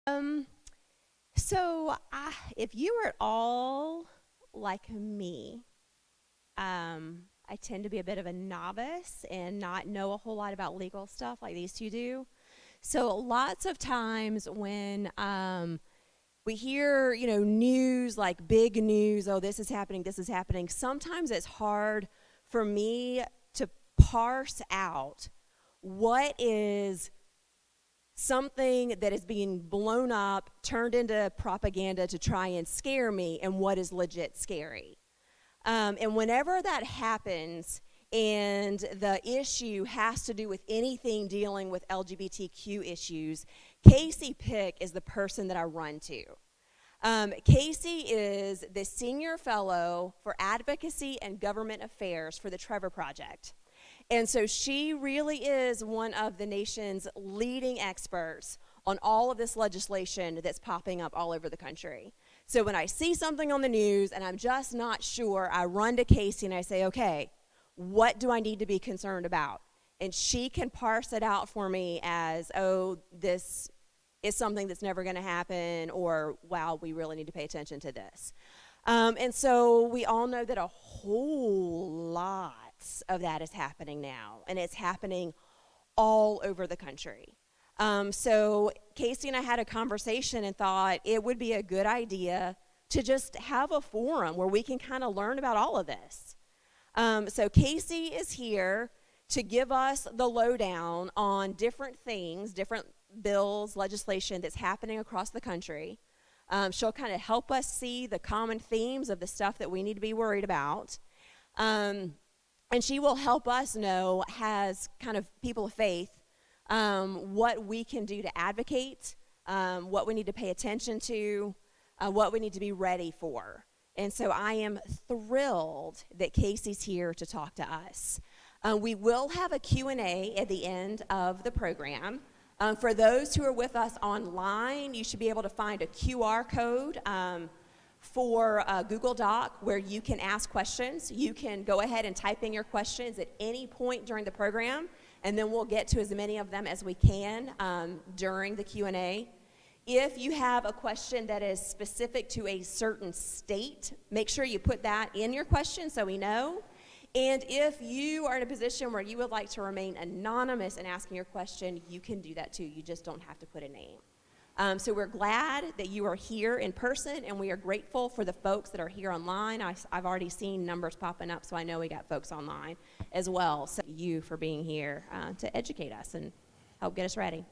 Um, if you are at all like me, I tend to be a bit of a novice and not know a whole lot about legal stuff like these two do. So lots of times when we hear, news like big news, oh, this is happening. Sometimes it's hard for me to parse out what is something that is being blown up, turned into propaganda to try and scare me, and what is legit scary. And whenever that happens, and the issue has to do with anything dealing with LGBTQ issues, Casey Pick is the person that I run to. Casey is the Senior Fellow for Advocacy and Government Affairs for the Trevor Project. And so she really is one of the nation's leading experts on all of this legislation that's popping up all over the country. So when I see something on the news and I'm just not sure, I run to Casey and I say, okay, what do I need to be concerned about? And she can parse it out for me as, oh, this is something that's never going to happen, or, wow, we really need to pay attention to this. And so we all know that a whole lot of that is happening now, and it's happening all over the country. So Casey and I had a conversation and thought it would be a good idea to just have a forum where we can kind of learn about all of this. So Casey is here to give us the lowdown on different things, different bills, legislation that's happening across the country. She'll kind of help us see the common themes of the stuff that we need to be worried about. And she will help us know, as kind of people of faith, what we can do to advocate, what we need to pay attention to, what we need to be ready for. And so I am thrilled that Casey's here to talk to us. We will have a Q&A at the end of the program. For those who are with us online, you should be able to find a QR code for Google Doc where you can ask questions. You can go ahead and type in your questions at any point during the program, and then we'll get to as many of them as we can during the Q&A. If you have a question that is specific to a certain state, make sure you put that in your question so we know. And if you are in a position where you would like to remain anonymous in asking your question, you can do that too. You just don't have to put a name. So we're glad that you are here in person, and we are grateful for the folks that are here online. I've already seen numbers popping up, so I know we got folks online as well. So you for being here to educate us and help get us ready.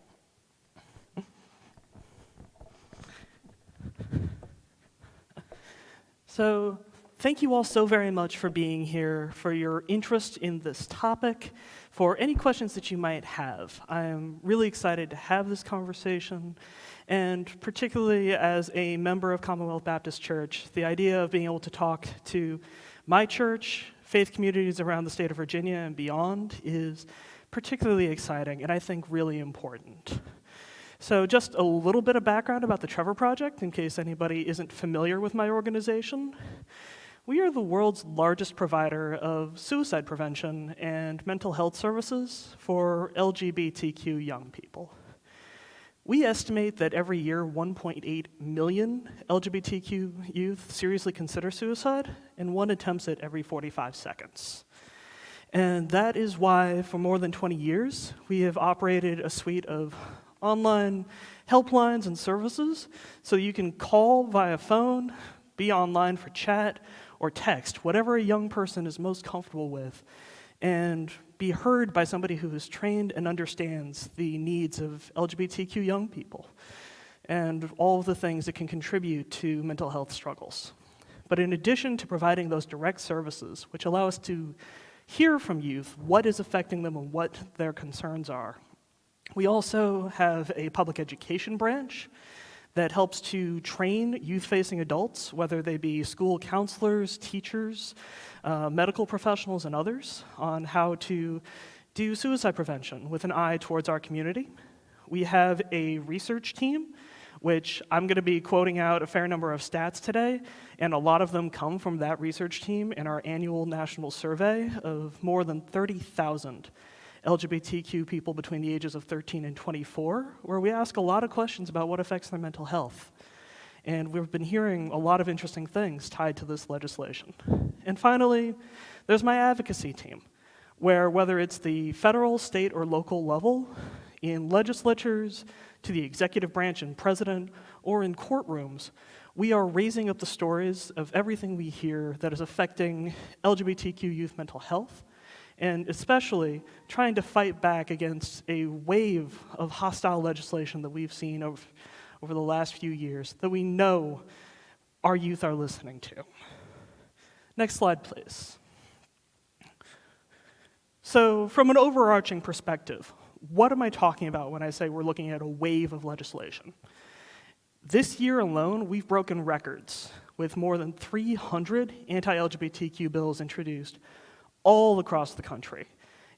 So thank you all so very much for being here, for your interest in this topic, for any questions that you might have. I'm really excited to have this conversation, and particularly as a member of Commonwealth Baptist Church, the idea of being able to talk to my church, faith communities around the state of Virginia and beyond is particularly exciting and I think really important. So just a little bit of background about the Trevor Project, in case anybody isn't familiar with my organization. We are the world's largest provider of suicide prevention and mental health services for LGBTQ young people. We estimate that every year 1.8 million LGBTQ youth seriously consider suicide, and one attempts it every 45 seconds. And that is why, for more than 20 years, we have operated a suite of online helplines and services, so you can call via phone, be online for chat, or text, whatever a young person is most comfortable with, and be heard by somebody who is trained and understands the needs of LGBTQ young people and all of the things that can contribute to mental health struggles. But in addition to providing those direct services, which allow us to hear from youth what is affecting them and what their concerns are, we also have a public education branch that helps to train youth-facing adults, whether they be school counselors, teachers, medical professionals, and others, on how to do suicide prevention with an eye towards our community. We have a research team, which I'm going to be quoting out a fair number of stats today, and a lot of them come from that research team in our annual national survey of more than 30,000 LGBTQ people between the ages of 13 and 24, where we ask a lot of questions about what affects their mental health. And we've been hearing a lot of interesting things tied to this legislation. And finally, there's my advocacy team, where whether it's the federal, state, or local level, in legislatures, to the executive branch and president, or in courtrooms, we are raising up the stories of everything we hear that is affecting LGBTQ youth mental health, and especially trying to fight back against a wave of hostile legislation that we've seen over the last few years that we know our youth are listening to. Next slide, please. So from an overarching perspective, what am I talking about when I say we're looking at a wave of legislation? This year alone, we've broken records with more than 300 anti-LGBTQ bills introduced all across the country.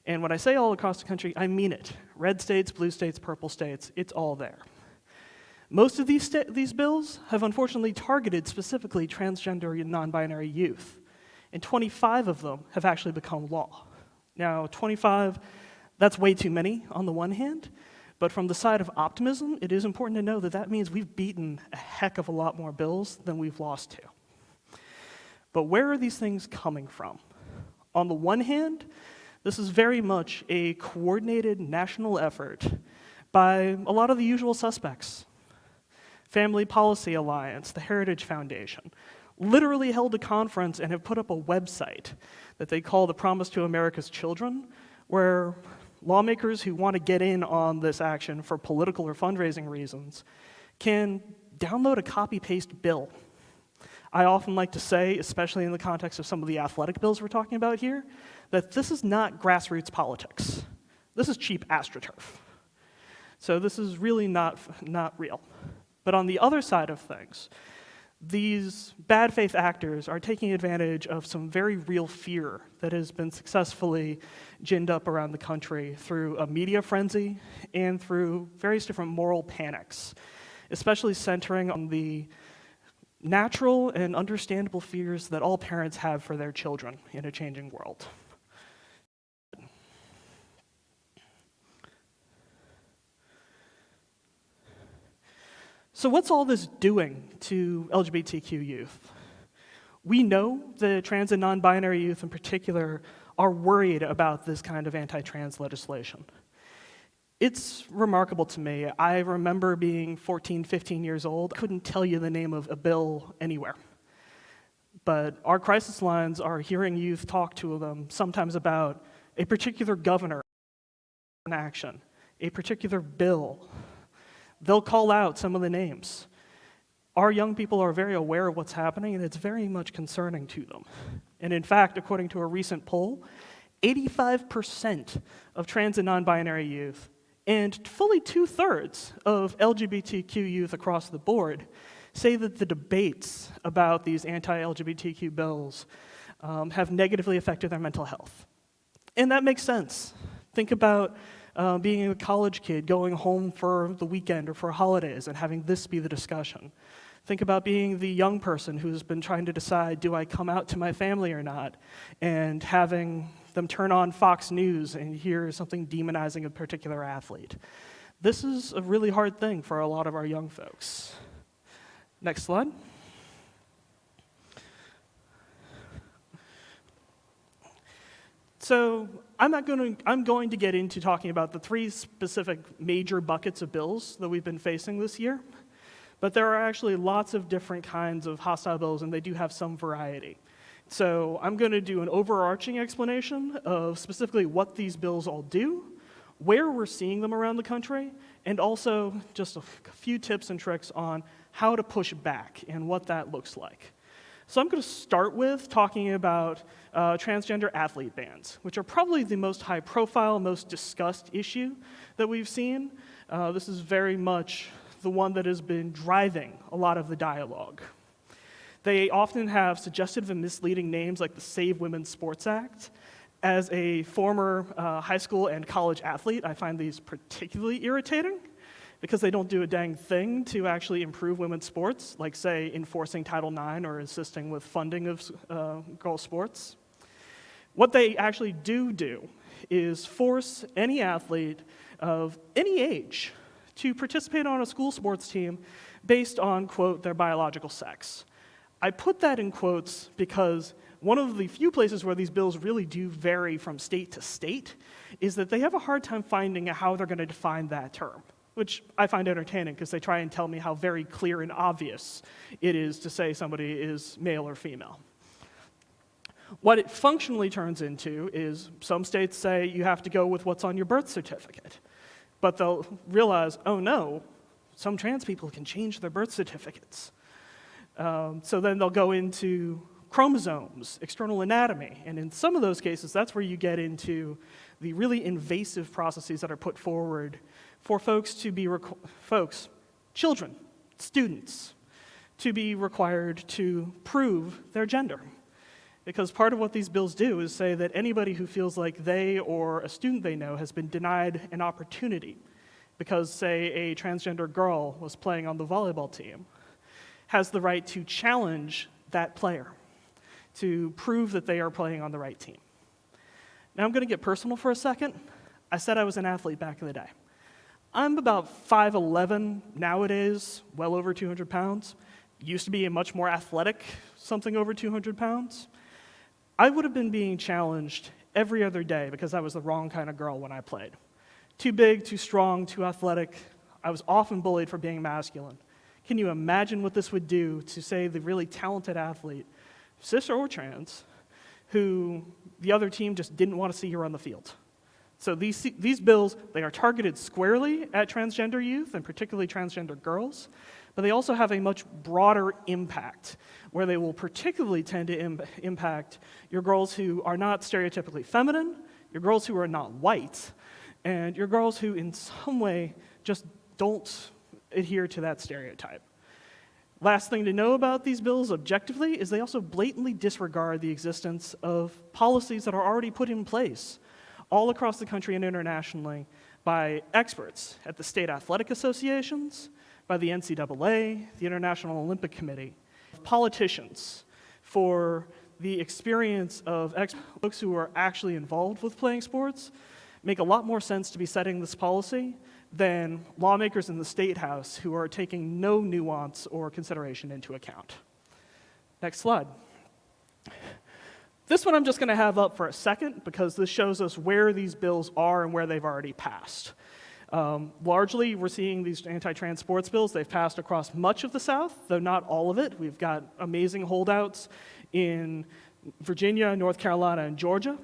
And when I say all across the country, I mean it. Red states, blue states, purple states, it's all there. Most of these bills have unfortunately targeted specifically transgender and non-binary youth, and 25 of them have actually become law. Now, 25, that's way too many on the one hand, but from the side of optimism, it is important to know that that means we've beaten a heck of a lot more bills than we've lost to. But where are these things coming from? On the one hand, this is very much a coordinated national effort by a lot of the usual suspects. Family Policy Alliance, the Heritage Foundation, literally held a conference and have put up a website that they call the Promise to America's Children, where lawmakers who want to get in on this action for political or fundraising reasons can download a copy-paste bill. I often like to say, especially in the context of some of the athletic bills we're talking about here, that this is not grassroots politics. This is cheap AstroTurf. So this is really not real. But on the other side of things, these bad faith actors are taking advantage of some very real fear that has been successfully ginned up around the country through a media frenzy and through various different moral panics, especially centering on the natural and understandable fears that all parents have for their children in a changing world. So what's all this doing to LGBTQ youth? We know that trans and non-binary youth in particular are worried about this kind of anti-trans legislation. It's remarkable to me. I remember being 14, 15 years old. I couldn't tell you the name of a bill anywhere. But our crisis lines are hearing youth talk to them sometimes about a particular governor in action, a particular bill. They'll call out some of the names. Our young people are very aware of what's happening, and it's very much concerning to them. And in fact, according to a recent poll, 85% of trans and non-binary youth and fully 2/3 of LGBTQ youth across the board say that the debates about these anti-LGBTQ bills have negatively affected their mental health. And that makes sense. Think about being a college kid going home for the weekend or for holidays and having this be the discussion. Think about being the young person who's been trying to decide, do I come out to my family or not? And having them turn on Fox News and hear something demonizing a particular athlete. This is a really hard thing for a lot of our young folks. Next slide. So I'm going to get into talking about the three specific major buckets of bills that we've been facing this year. But there are actually lots of different kinds of hostile bills, and they do have some variety. So I'm going to do an overarching explanation of specifically what these bills all do, where we're seeing them around the country, and also just a few tips and tricks on how to push back and what that looks like. So I'm going to start with talking about transgender athlete bans, which are probably the most high-profile, most discussed issue that we've seen. This is very much the one that has been driving a lot of the dialogue. They often have suggestive and misleading names like the Save Women's Sports Act. As a former high school and college athlete, I find these particularly irritating because they don't do a dang thing to actually improve women's sports, like, say, enforcing Title IX or assisting with funding of girls' sports. What they actually do is force any athlete of any age to participate on a school sports team based on, quote, their biological sex. I put that in quotes because one of the few places where these bills really do vary from state to state is that they have a hard time finding how they're going to define that term, which I find entertaining because they try and tell me how very clear and obvious it is to say somebody is male or female. What it functionally turns into is some states say you have to go with what's on your birth certificate, but they'll realize, oh no, some trans people can change their birth certificates. So then they'll go into chromosomes, external anatomy, and in some of those cases, that's where you get into the really invasive processes that are put forward for folks to be, children, students, to be required to prove their gender. Because part of what these bills do is say that anybody who feels like they or a student they know has been denied an opportunity because, say, a transgender girl was playing on the volleyball team, has the right to challenge that player to prove that they are playing on the right team. Now I'm going to get personal for a second. I said I was an athlete back in the day. I'm about 5'11" nowadays, well over 200 pounds. Used to be a much more athletic, something over 200 pounds. I would have been being challenged every other day because I was the wrong kind of girl when I played. Too big, too strong, too athletic. I was often bullied for being masculine. Can you imagine what this would do to, say, the really talented athlete, cis or trans, who the other team just didn't want to see her on the field? So these bills, they are targeted squarely at transgender youth, and particularly transgender girls, but they also have a much broader impact, where they will particularly tend to impact your girls who are not stereotypically feminine, your girls who are not white, and your girls who in some way just don't adhere to that stereotype. Last thing to know about these bills objectively is they also blatantly disregard the existence of policies that are already put in place all across the country and internationally by experts at the state athletic associations, by the NCAA, the International Olympic Committee, politicians, for the experience of folks who are actually involved with playing sports. Make a lot more sense to be setting this policy than lawmakers in the State House who are taking no nuance or consideration into account. Next slide. This one I'm just going to have up for a second because this shows us where these bills are and where they've already passed. Largely, we're seeing these anti-trans sports bills. They've passed across much of the South, though not all of it. We've got amazing holdouts in Virginia, North Carolina, and Georgia.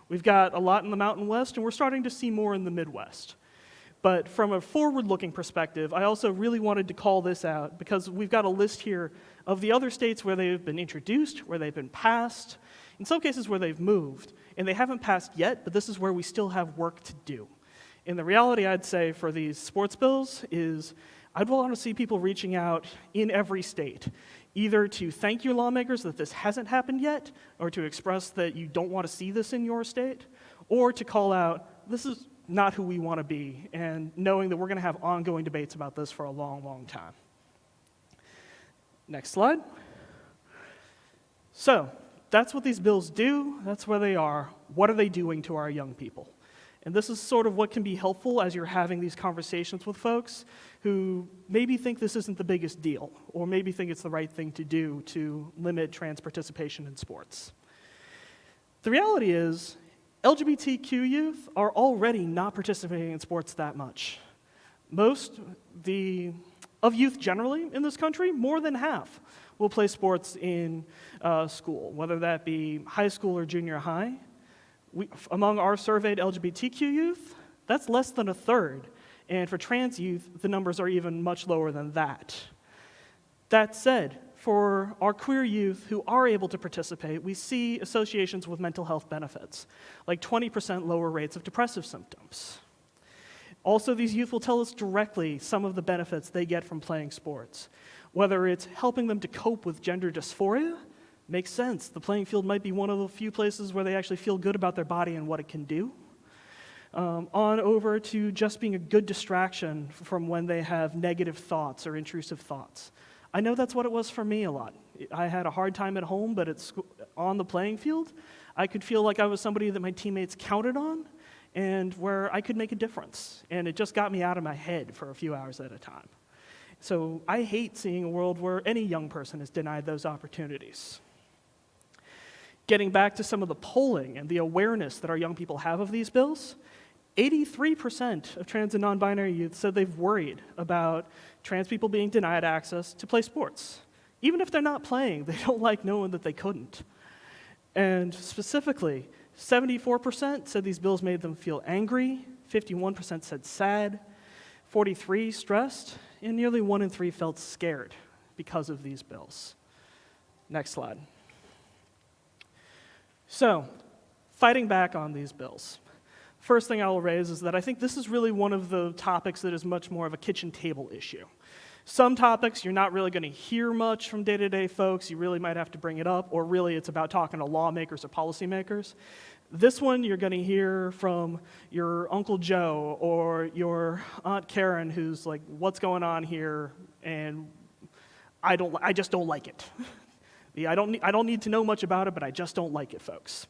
We've got a lot in the Mountain West, and we're starting to see more in the Midwest. But from a forward-looking perspective, I also really wanted to call this out because we've got a list here of the other states where they've been introduced, where they've been passed, in some cases where they've moved, and they haven't passed yet, but this is where we still have work to do. And the reality, I'd say, for these sports bills is I'd want to see people reaching out in every state, either to thank your lawmakers that this hasn't happened yet, or to express that you don't want to see this in your state, or to call out, this is not who we want to be, and knowing that we're going to have ongoing debates about this for a long, long time. Next slide. So, that's what these bills do, that's where they are. What are they doing to our young people? And this is sort of what can be helpful as you're having these conversations with folks who maybe think this isn't the biggest deal, or maybe think it's the right thing to do to limit trans participation in sports. The reality is, LGBTQ youth are already not participating in sports that much. Most of youth generally in this country, more than half, will play sports in school, whether that be high school or junior high. Among our surveyed LGBTQ youth, that's less than a third. And for trans youth, the numbers are even much lower than that. That said, for our queer youth who are able to participate, we see associations with mental health benefits, like 20% lower rates of depressive symptoms. Also, these youth will tell us directly some of the benefits they get from playing sports. Whether it's helping them to cope with gender dysphoria, makes sense. The playing field might be one of the few places where they actually feel good about their body and what it can do. On over to just being a good distraction from when they have negative thoughts or intrusive thoughts. I know that's what it was for me a lot I had a hard time at home, but on the playing field, I could feel like I was somebody that my teammates counted on and where I could make a difference. And it just got me out of my head for a few hours at a time. So I hate seeing a world where any young person is denied those opportunities. Getting back to some of the polling and the awareness that our young people have of these bills, 83% of trans and non-binary youth said they've worried about trans people being denied access to play sports. Even if they're not playing, they don't like knowing that they couldn't. And specifically, 74% said these bills made them feel angry, 51% said sad, 43% stressed, and nearly 1 in 3 felt scared because of these bills. Next slide. So, fighting back on these bills. First thing I will raise is that I think this is really one of the topics that is much more of a kitchen table issue. Some topics you're not really going to hear much from day-to-day folks. You really might have to bring it up, or really it's about talking to lawmakers or policymakers. This one you're going to hear from your Uncle Joe or your Aunt Karen, who's like, "What's going on here?" And I just don't like it. I don't need to know much about it, but I just don't like it, folks.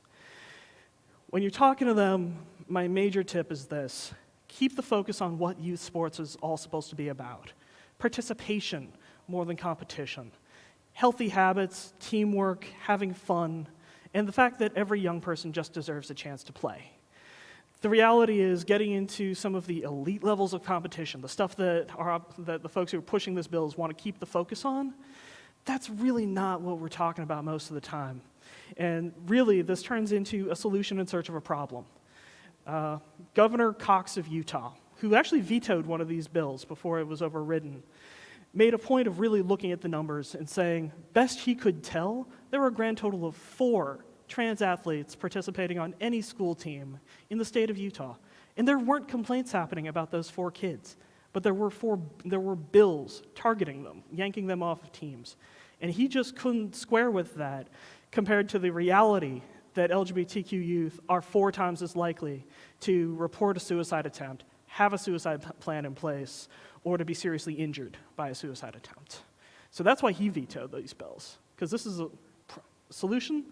When you're talking to them, my major tip is this: keep the focus on what youth sports is all supposed to be about. Participation more than competition. Healthy habits, teamwork, having fun, and the fact that every young person just deserves a chance to play. The reality is getting into some of the elite levels of competition, the stuff that the folks who are pushing this bill want to keep the focus on, that's really not what we're talking about most of the time. And really, this turns into a solution in search of a problem. Governor Cox of Utah, who actually vetoed one of these bills before it was overridden, made a point of really looking at the numbers and saying, best he could tell, there were a grand total of 4 trans athletes participating on any school team in the state of Utah. And there weren't complaints happening about those 4 kids, but there were bills targeting them, yanking them off of teams. And he just couldn't square with that compared to the reality that LGBTQ youth are 4 times as likely to report a suicide attempt, have a suicide plan in place, or to be seriously injured by a suicide attempt. So that's why he vetoed these bills, because this is a solution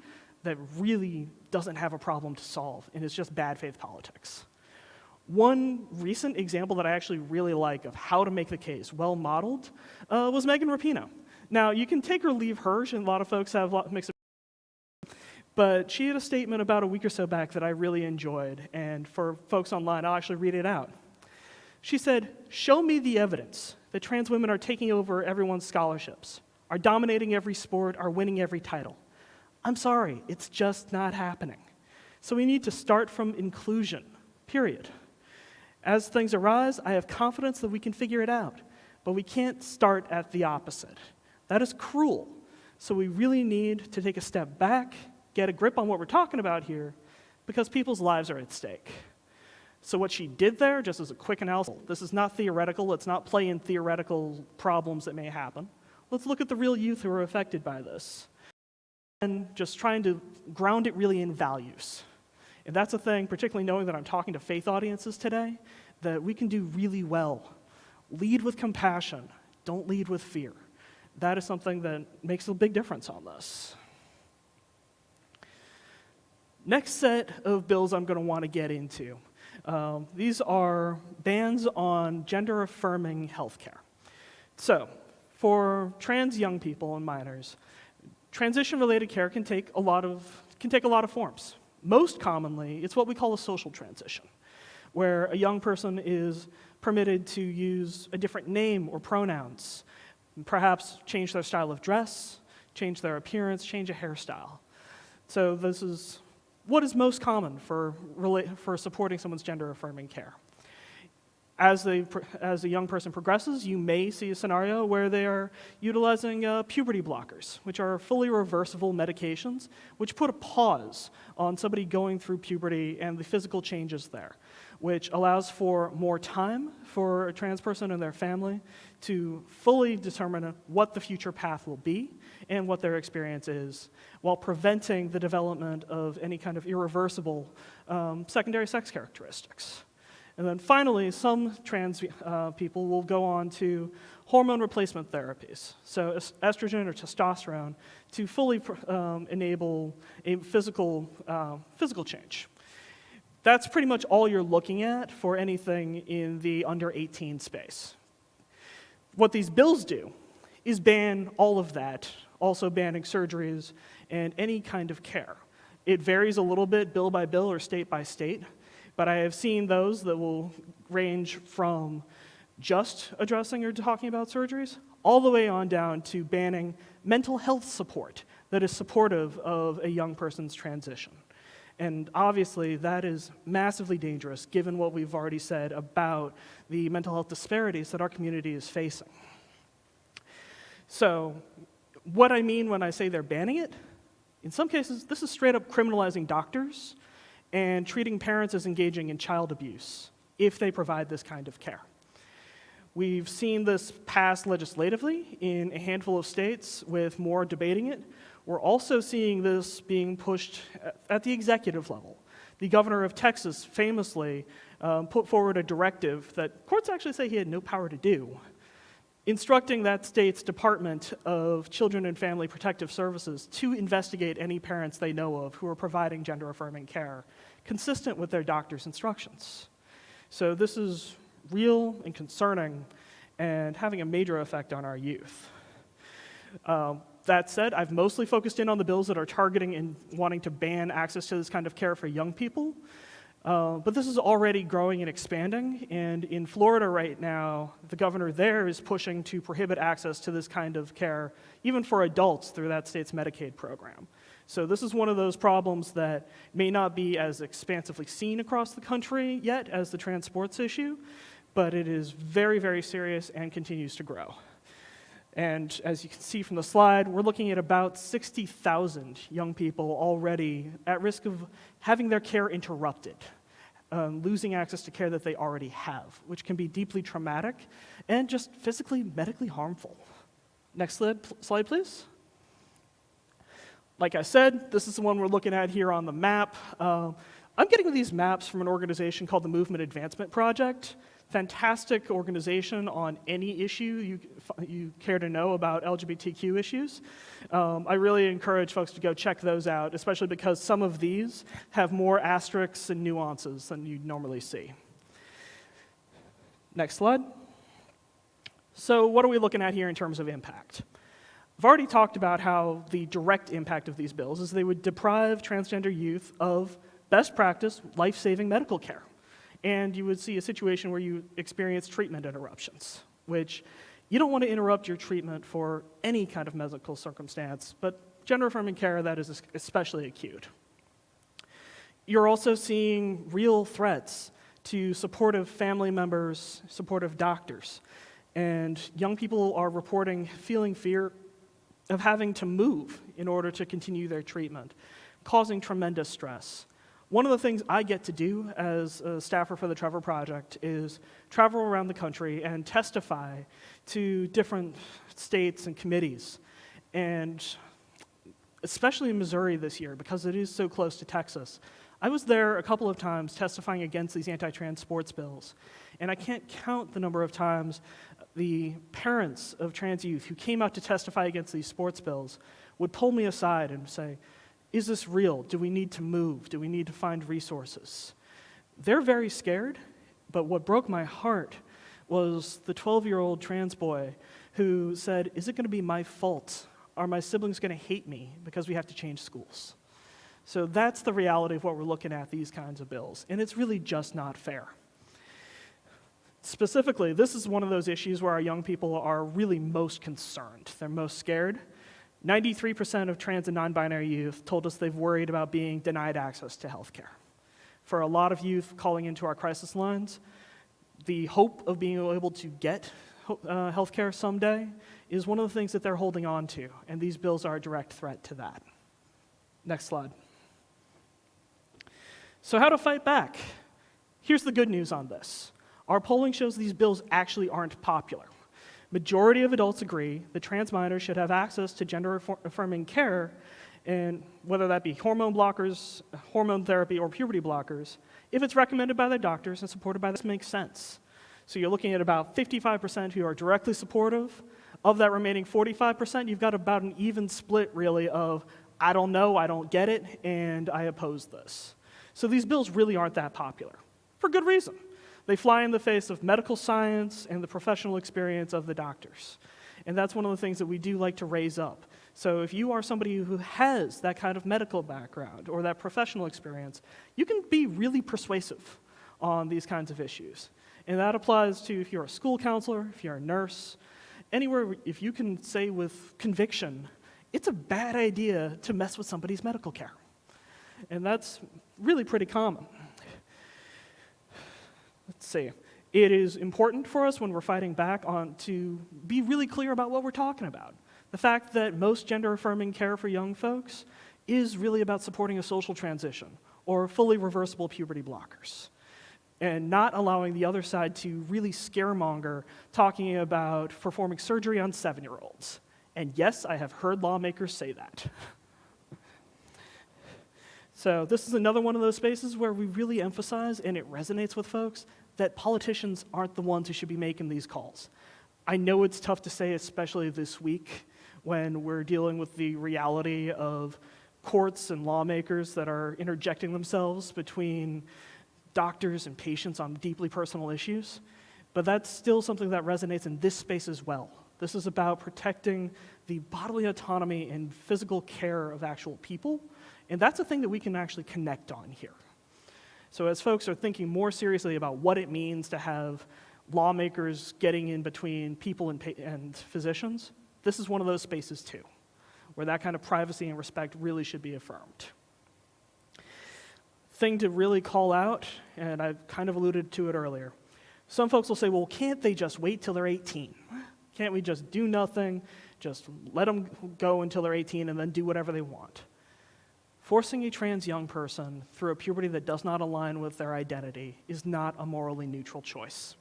that really doesn't have a problem to solve, and it's just bad faith politics. One recent example that I actually really like of how to make the case, well modeled, was Megan Rapinoe. Now, you can take or leave her, and a lot of folks have mixed opinions, but she had a statement about a week or so back that I really enjoyed, and for folks online, I'll actually read it out. She said, "Show me the evidence that trans women are taking over everyone's scholarships, are dominating every sport, are winning every title. I'm sorry, it's just not happening. So we need to start from inclusion, period. As things arise, I have confidence that we can figure it out, but we can't start at the opposite. That is cruel. So we really need to take a step back, get a grip on what we're talking about here, because people's lives are at stake." So what she did there, just as a quick analysis, this is not theoretical, let's not play in theoretical problems that may happen. Let's look at the real youth who are affected by this. And just trying to ground it really in values. And that's a thing, particularly knowing that I'm talking to faith audiences today, that we can do really well. Lead with compassion, don't lead with fear. That is something that makes a big difference on this. Next set of bills I'm going to want to get into. These are bans on gender-affirming healthcare. So, for trans young people and minors, transition-related care can take a lot of forms. Most commonly, it's what we call a social transition, where a young person is permitted to use a different name or pronouns, perhaps change their style of dress, change their appearance, change a hairstyle. So this is what is most common for supporting someone's gender-affirming care. As a young person progresses, you may see a scenario where they are utilizing puberty blockers, which are fully reversible medications, which put a pause on somebody going through puberty and the physical changes there, which allows for more time for a trans person and their family to fully determine what the future path will be and what their experience is, while preventing the development of any kind of irreversible secondary sex characteristics. And then finally, some trans people will go on to hormone replacement therapies, so estrogen or testosterone, to fully enable a physical change. That's pretty much all you're looking at for anything in the under 18 space. What these bills do is ban all of that, also banning surgeries and any kind of care. It varies a little bit bill by bill or state by state, but I have seen those that will range from just addressing or talking about surgeries, all the way on down to banning mental health support that is supportive of a young person's transition. And obviously, that is massively dangerous given what we've already said about the mental health disparities that our community is facing. So, what I mean when I say they're banning it, in some cases, this is straight up criminalizing doctors and treating parents as engaging in child abuse if they provide this kind of care. We've seen this passed legislatively in a handful of states with more debating it. We're also seeing this being pushed at the executive level. The governor of Texas famously put forward a directive that courts actually say he had no power to do, instructing that state's Department of Children and Family Protective Services to investigate any parents they know of who are providing gender-affirming care, consistent with their doctor's instructions. So this is real and concerning and having a major effect on our youth. That said, I've mostly focused in on the bills that are targeting and wanting to ban access to this kind of care for young people. But this is already growing and expanding, and in Florida right now, the governor there is pushing to prohibit access to this kind of care, even for adults, through that state's Medicaid program. So this is one of those problems that may not be as expansively seen across the country yet as the trans sports issue, but it is very, very serious and continues to grow. And as you can see from the slide, we're looking at about 60,000 young people already at risk of having their care interrupted, losing access to care that they already have, which can be deeply traumatic and just physically, medically harmful. Next slide, please. Like I said, this is the one we're looking at here on the map. I'm getting these maps from an organization called the Movement Advancement Project. Fantastic organization on any issue you care to know about LGBTQ issues. I really encourage folks to go check those out, especially because some of these have more asterisks and nuances than you'd normally see. Next slide. So what are we looking at here in terms of impact? I've already talked about how the direct impact of these bills is they would deprive transgender youth of best practice, life-saving medical care. And you would see a situation where you experience treatment interruptions, which you don't want to interrupt your treatment for any kind of medical circumstance, but gender-affirming care that is especially acute. You're also seeing real threats to supportive family members, supportive doctors, and young people are reporting feeling fear of having to move in order to continue their treatment, causing tremendous stress. One of the things I get to do as a staffer for the Trevor Project is travel around the country and testify to different states and committees. And especially in Missouri this year, because it is so close to Texas, I was there a couple of times testifying against these anti-trans sports bills. And I can't count the number of times the parents of trans youth who came out to testify against these sports bills would pull me aside and say, is this real? Do we need to move? Do we need to find resources? They're very scared, but what broke my heart was the 12-year-old trans boy who said, is it going to be my fault? Are my siblings going to hate me because we have to change schools? So that's the reality of what we're looking at these kinds of bills, and it's really just not fair. Specifically, this is one of those issues where our young people are really most concerned. They're most scared. 93% of trans and non-binary youth told us they've worried about being denied access to health care. For a lot of youth calling into our crisis lines, the hope of being able to get health care someday is one of the things that they're holding on to, and these bills are a direct threat to that. Next slide. So how to fight back? Here's the good news on this. Our polling shows these bills actually aren't popular. Majority of adults agree that trans minors should have access to gender-affirming care, And whether that be hormone blockers, hormone therapy, or puberty blockers, if it's recommended by their doctors and supported by this, makes sense. So you're looking at about 55% who are directly supportive. Of that remaining 45%, you've got about an even split, really, of I don't know, I don't get it, and I oppose this. So these bills really aren't that popular, for good reason. They fly in the face of medical science and the professional experience of the doctors. And that's one of the things that we do like to raise up. So if you are somebody who has that kind of medical background or that professional experience, you can be really persuasive on these kinds of issues. And that applies to if you're a school counselor, if you're a nurse, anywhere, if you can say with conviction, it's a bad idea to mess with somebody's medical care. And that's really pretty common. Let's see. It is important for us when we're fighting back on to be really clear about what we're talking about. The fact that most gender-affirming care for young folks is really about supporting a social transition or fully reversible puberty blockers, and not allowing the other side to really scaremonger talking about performing surgery on 7-year-olds. And yes, I have heard lawmakers say that. So this is another one of those spaces where we really emphasize, and it resonates with folks, that politicians aren't the ones who should be making these calls. I know it's tough to say, especially this week, when we're dealing with the reality of courts and lawmakers that are interjecting themselves between doctors and patients on deeply personal issues, but that's still something that resonates in this space as well. This is about protecting the bodily autonomy and physical care of actual people, and that's a thing that we can actually connect on here. So as folks are thinking more seriously about what it means to have lawmakers getting in between people and physicians, this is one of those spaces too, where that kind of privacy and respect really should be affirmed. Thing to really call out, and I've kind of alluded to it earlier, some folks will say, well, can't they just wait till they're 18? Can't we just do nothing, just let them go until they're 18 and then do whatever they want? Forcing a trans young person through a puberty that does not align with their identity is not a morally neutral choice.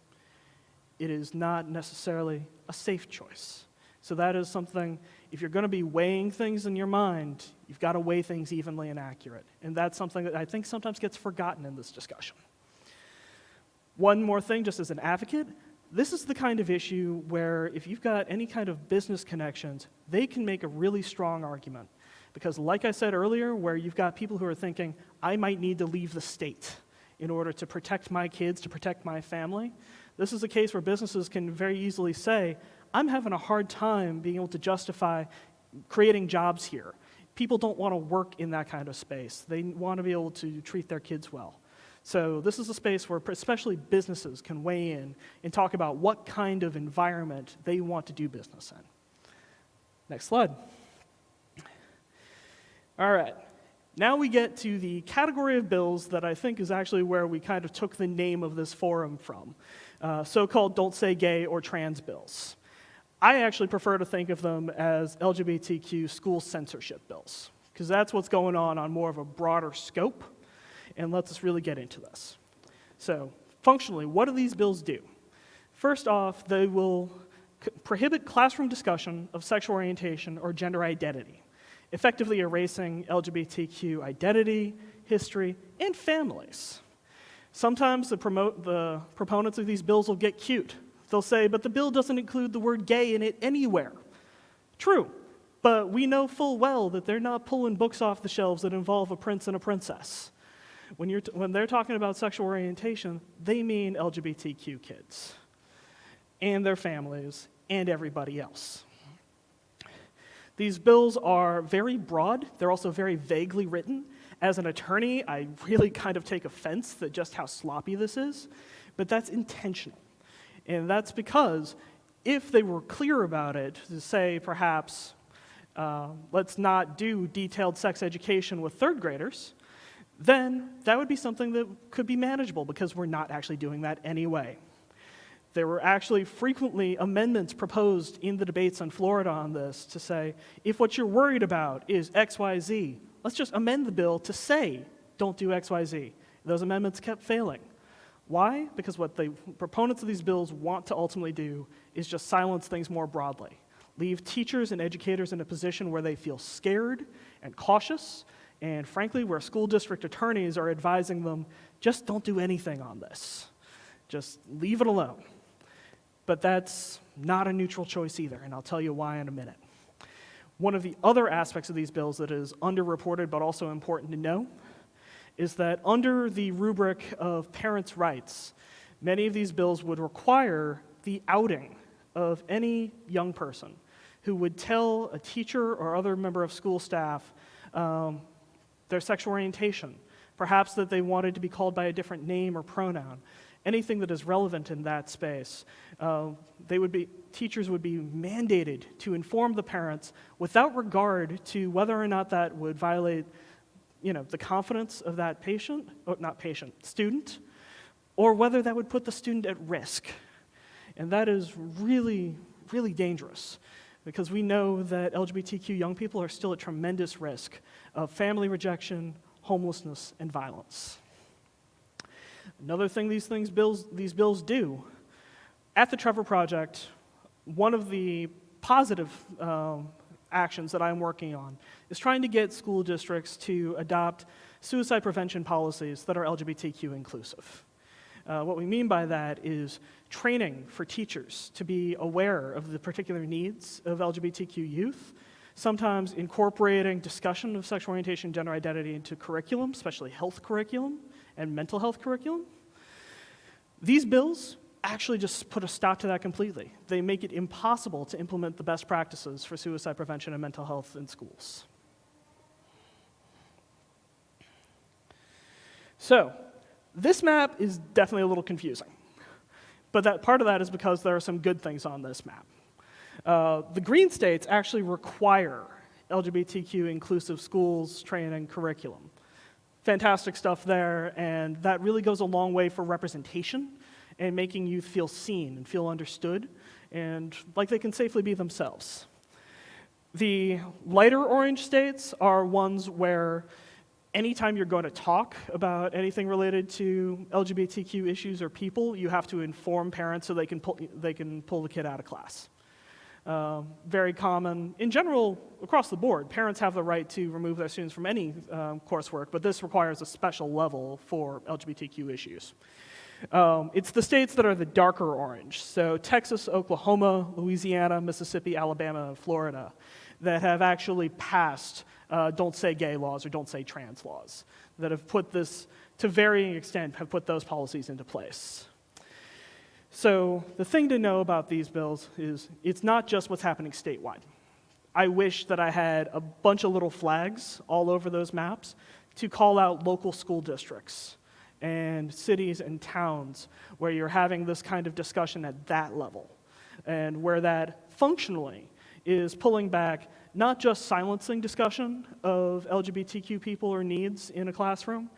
It is not necessarily a safe choice. So that is something, if you're going to be weighing things in your mind, you've got to weigh things evenly and accurate. And that's something that I think sometimes gets forgotten in this discussion. One more thing, just as an advocate, this is the kind of issue where if you've got any kind of business connections, they can make a really strong argument. Because like I said earlier, where you've got people who are thinking, I might need to leave the state in order to protect my kids, to protect my family, this is a case where businesses can very easily say, I'm having a hard time being able to justify creating jobs here. People don't want to work in that kind of space. They want to be able to treat their kids well. So this is a space where especially businesses can weigh in and talk about what kind of environment they want to do business in. Next slide. All right. Now we get to the category of bills that I think is actually where we kind of took the name of this forum from, so-called Don't Say Gay or Trans bills. I actually prefer to think of them as LGBTQ school censorship bills, because that's what's going on more of a broader scope, and let's us really get into this. So, functionally, what do these bills do? First off, they will prohibit classroom discussion of sexual orientation or gender identity, effectively erasing LGBTQ identity, history, and families. Sometimes the proponents of these bills will get cute. They'll say, but the bill doesn't include the word gay in it anywhere. True, but we know full well that they're not pulling books off the shelves that involve a prince and a princess. When they're talking about sexual orientation, they mean LGBTQ kids and their families and everybody else. These bills are very broad. They're also very vaguely written. As an attorney, I really kind of take offense at just how sloppy this is, but that's intentional. And that's because if they were clear about it, to say perhaps, let's not do detailed sex education with third graders, then that would be something that could be manageable because we're not actually doing that anyway. There were actually frequently amendments proposed in the debates in Florida on this to say, if what you're worried about is X, Y, Z, let's just amend the bill to say, don't do X, Y, Z. Those amendments kept failing. Why? Because what the proponents of these bills want to ultimately do is just silence things more broadly. Leave teachers and educators in a position where they feel scared and cautious, and frankly, where school district attorneys are advising them, just don't do anything on this. Just leave it alone. But that's not a neutral choice either, and I'll tell you why in a minute. One of the other aspects of these bills that is underreported but also important to know is that under the rubric of parents' rights, many of these bills would require the outing of any young person who would tell a teacher or other member of school staff their sexual orientation, perhaps that they wanted to be called by a different name or pronoun, anything that is relevant in that space. Teachers would be mandated to inform the parents without regard to whether or not that would violate, the confidence of that student, or whether that would put the student at risk. And that is really, really dangerous, because we know that LGBTQ young people are still at tremendous risk of family rejection, homelessness, and violence. Another thing these bills do, at the Trevor Project, one of the positive actions that I'm working on is trying to get school districts to adopt suicide prevention policies that are LGBTQ inclusive. What we mean by that is training for teachers to be aware of the particular needs of LGBTQ youth, sometimes incorporating discussion of sexual orientation and gender identity into curriculum, especially health curriculum and mental health curriculum. These bills actually just put a stop to that completely. They make it impossible to implement the best practices for suicide prevention and mental health in schools. So, this map is definitely a little confusing, but that part of that is because there are some good things on this map. The green states actually require LGBTQ inclusive schools, training, curriculum. Fantastic stuff there, and that really goes a long way for representation and making youth feel seen and feel understood and like they can safely be themselves. The lighter orange states are ones where anytime you're going to talk about anything related to LGBTQ issues or people, you have to inform parents so they can pull the kid out of class. Very common, in general, across the board. Parents have the right to remove their students from any coursework, but this requires a special level for LGBTQ issues. It's the states that are the darker orange, so Texas, Oklahoma, Louisiana, Mississippi, Alabama, and Florida, that have actually passed don't say gay laws or don't say trans laws, that have put this, to varying extent, have put those policies into place. So the thing to know about these bills is it's not just what's happening statewide. I wish that I had a bunch of little flags all over those maps to call out local school districts and cities and towns where you're having this kind of discussion at that level, and where that functionally is pulling back not just silencing discussion of LGBTQ people or needs in a classroom,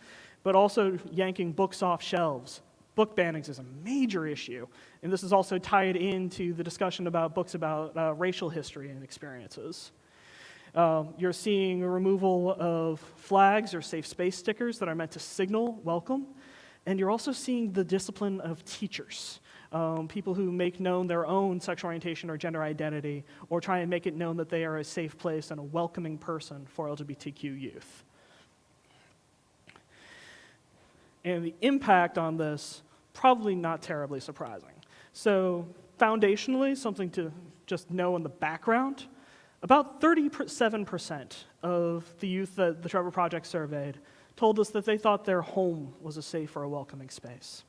but also yanking books off shelves. Book bannings is a major issue, and this is also tied into the discussion about books about racial history and experiences. You're seeing a removal of flags or safe space stickers that are meant to signal welcome, and you're also seeing the discipline of teachers, people who make known their own sexual orientation or gender identity, or try and make it known that they are a safe place and a welcoming person for LGBTQ youth. And the impact on this, probably not terribly surprising. So foundationally, something to just know in the background, about 37% of the youth that the Trevor Project surveyed told us that they thought their home was a safe or a welcoming space.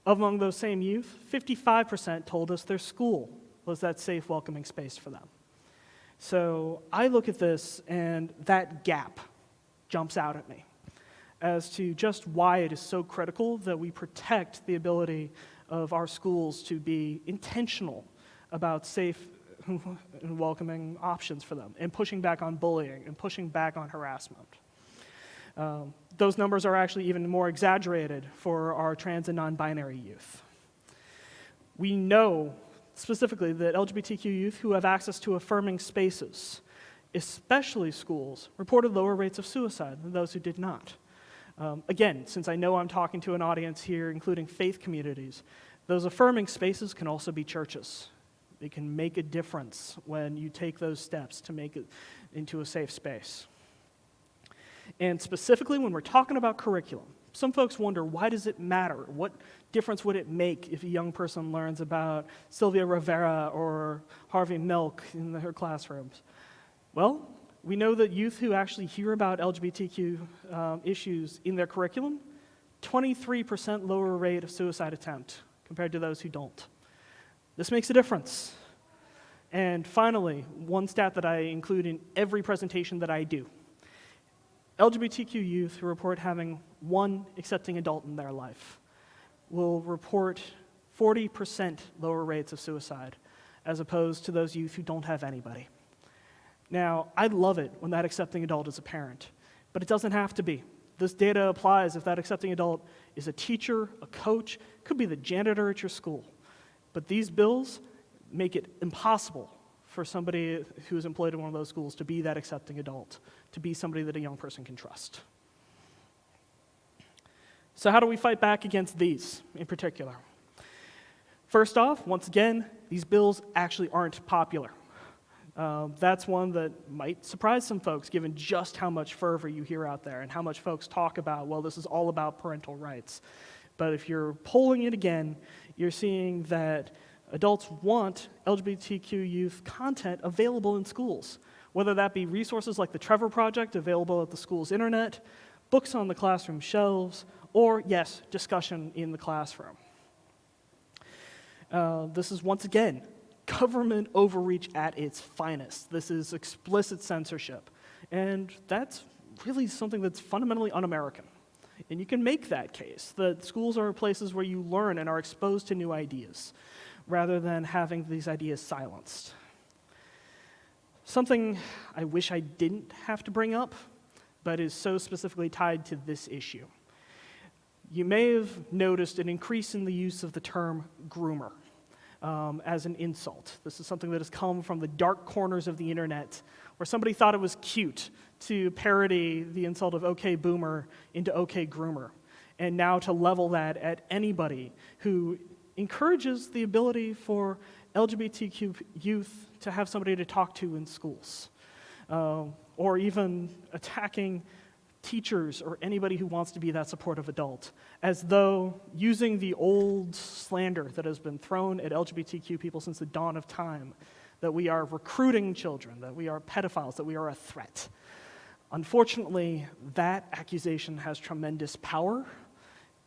Among those same youth, 55% told us their school was that safe, welcoming space for them. So I look at this, and that gap jumps out at me as to just why it is so critical that we protect the ability of our schools to be intentional about safe and welcoming options for them, and pushing back on bullying, and pushing back on harassment. Those numbers are actually even more exaggerated for our trans and non-binary youth. We know specifically that LGBTQ youth who have access to affirming spaces, especially schools, reported lower rates of suicide than those who did not. Again, since I know I'm talking to an audience here, including faith communities, those affirming spaces can also be churches. They can make a difference when you take those steps to make it into a safe space. And specifically when we're talking about curriculum, some folks wonder, why does it matter? What difference would it make if a young person learns about Sylvia Rivera or Harvey Milk in her classrooms? Well, we know that youth who actually hear about LGBTQ issues in their curriculum, 23% lower rate of suicide attempt compared to those who don't. This makes a difference. And finally, one stat that I include in every presentation that I do. LGBTQ youth who report having one accepting adult in their life will report 40% lower rates of suicide as opposed to those youth who don't have anybody. Now, I love it when that accepting adult is a parent, but it doesn't have to be. This data applies if that accepting adult is a teacher, a coach, could be the janitor at your school. But these bills make it impossible for somebody who is employed in one of those schools to be that accepting adult, to be somebody that a young person can trust. So how do we fight back against these in particular? First off, once again, these bills actually aren't popular. That's one that might surprise some folks, given just how much fervor you hear out there and how much folks talk about, well, this is all about parental rights. But if you're polling it again, you're seeing that adults want LGBTQ youth content available in schools, whether that be resources like the Trevor Project available at the school's internet, books on the classroom shelves, or, yes, discussion in the classroom. This is, once again, government overreach at its finest. This is explicit censorship. And that's really something that's fundamentally un-American. And you can make that case, that schools are places where you learn and are exposed to new ideas, rather than having these ideas silenced. Something I wish I didn't have to bring up, but is so specifically tied to this issue. You may have noticed an increase in the use of the term groomer as an insult. This is something that has come from the dark corners of the internet, where somebody thought it was cute to parody the insult of okay boomer into okay groomer, and now to level that at anybody who encourages the ability for LGBTQ youth to have somebody to talk to in schools, or even attacking teachers or anybody who wants to be that supportive adult, as though using the old slander that has been thrown at LGBTQ people since the dawn of time, that we are recruiting children, that we are pedophiles, that we are a threat. Unfortunately, that accusation has tremendous power,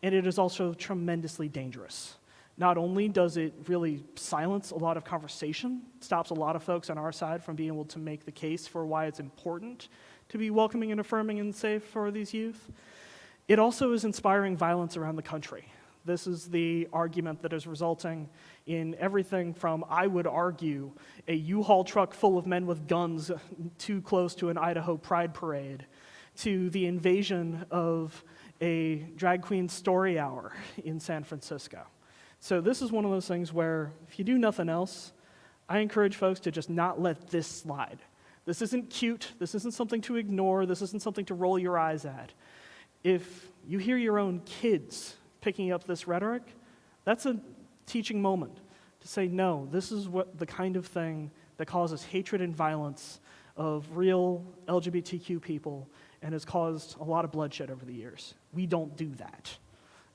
and it is also tremendously dangerous. Not only does it really silence a lot of conversation, stops a lot of folks on our side from being able to make the case for why it's important to be welcoming and affirming and safe for these youth, it also is inspiring violence around the country. This is the argument that is resulting in everything from, I would argue, a U-Haul truck full of men with guns too close to an Idaho Pride parade, to the invasion of a drag queen story hour in San Francisco. So this is one of those things where, if you do nothing else, I encourage folks to just not let this slide. This isn't cute, this isn't something to ignore, this isn't something to roll your eyes at. If you hear your own kids picking up this rhetoric, that's a teaching moment to say, no, this is what the kind of thing that causes hatred and violence of real LGBTQ people and has caused a lot of bloodshed over the years. We don't do that.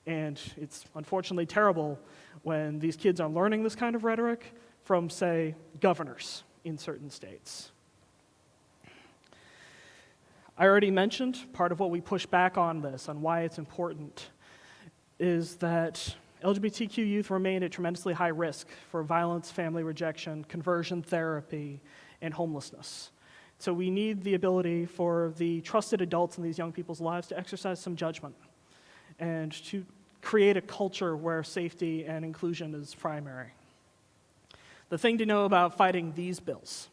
And it's unfortunately terrible when these kids are learning this kind of rhetoric from, say, governors in certain states. I already mentioned part of what we push back on this, on why it's important, is that LGBTQ youth remain at tremendously high risk for violence, family rejection, conversion therapy, and homelessness. So we need the ability for the trusted adults in these young people's lives to exercise some judgment and to create a culture where safety and inclusion is primary. The thing to know about fighting these bills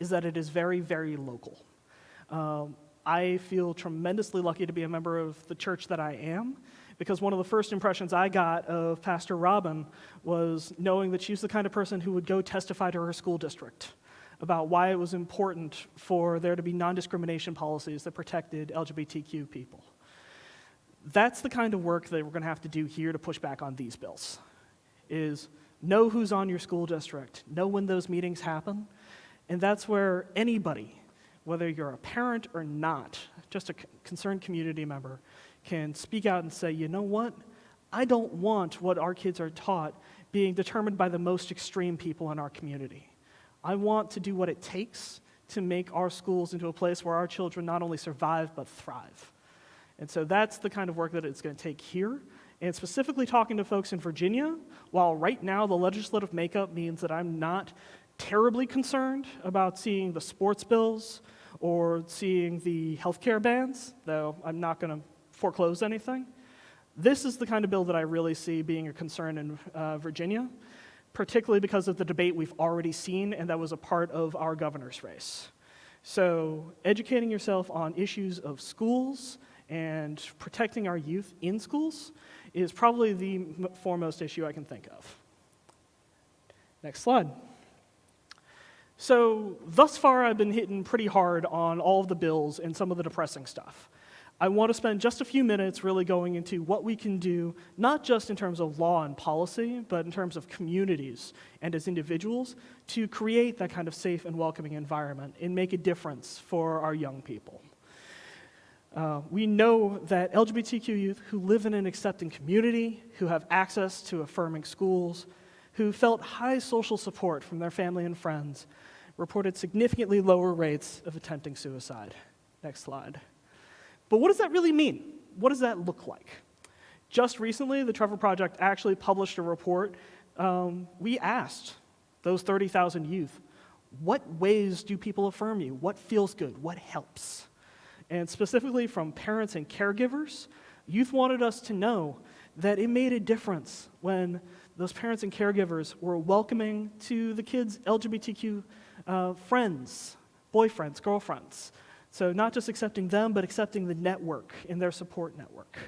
is that it is very, very local. I feel tremendously lucky to be a member of the church that I am, because one of the first impressions I got of Pastor Robin was knowing that she's the kind of person who would go testify to her school district about why it was important for there to be non-discrimination policies that protected LGBTQ people. That's the kind of work that we're going to have to do here to push back on these bills, is know who's on your school district, know when those meetings happen, and that's where anybody, whether you're a parent or not, just a concerned community member, can speak out and say, you know what? I don't want what our kids are taught being determined by the most extreme people in our community. I want to do what it takes to make our schools into a place where our children not only survive, but thrive. And so that's the kind of work that it's going to take here. And specifically talking to folks in Virginia, while right now the legislative makeup means that I'm not terribly concerned about seeing the sports bills or seeing the healthcare bans, though I'm not going to foreclose anything. This is the kind of bill that I really see being a concern in Virginia, particularly because of the debate we've already seen, and that was a part of our governor's race. So educating yourself on issues of schools and protecting our youth in schools is probably the foremost issue I can think of. Next slide. So thus far, I've been hitting pretty hard on all of the bills and some of the depressing stuff. I want to spend just a few minutes really going into what we can do, not just in terms of law and policy, but in terms of communities and as individuals, to create that kind of safe and welcoming environment and make a difference for our young people. We know that LGBTQ youth who live in an accepting community, who have access to affirming schools, who felt high social support from their family and friends, reported significantly lower rates of attempting suicide. Next slide. But what does that really mean? What does that look like? Just recently, the Trevor Project actually published a report. We asked those 30,000 youth, what ways do people affirm you? What feels good? What helps? And specifically from parents and caregivers, youth wanted us to know that it made a difference when those parents and caregivers were welcoming to the kids' LGBTQ friends, boyfriends, girlfriends. So not just accepting them, but accepting the network in their support network.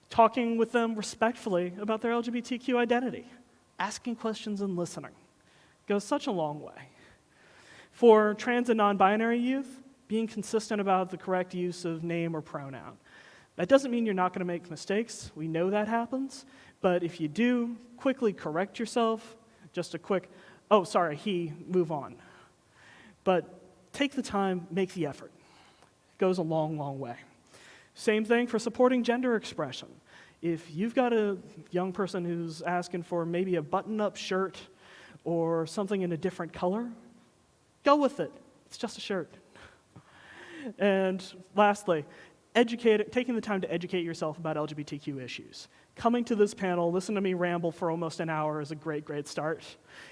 Talking with them respectfully about their LGBTQ identity. Asking questions and listening goes such a long way. For trans and non-binary youth, being consistent about the correct use of name or pronoun. That doesn't mean you're not going to make mistakes. We know that happens. But if you do, quickly correct yourself. Just a quick, oh, sorry, he, move on. But take the time, make the effort. It goes a long, long way. Same thing for supporting gender expression. If you've got a young person who's asking for maybe a button-up shirt or something in a different color, go with it. It's just a shirt. And lastly, taking the time to educate yourself about LGBTQ issues. Coming to this panel, listen to me ramble for almost an hour is a great, great start.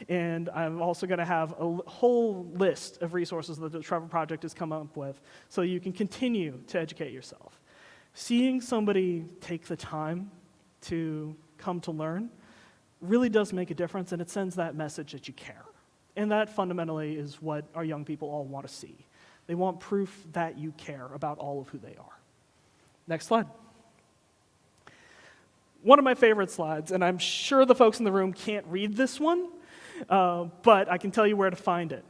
And I'm also going to have a whole list of resources that the Trevor Project has come up with so you can continue to educate yourself. Seeing somebody take the time to come to learn really does make a difference, and it sends that message that you care. And that fundamentally is what our young people all want to see. They want proof that you care about all of who they are. Next slide. One of my favorite slides, and I'm sure the folks in the room can't read this one, but I can tell you where to find it,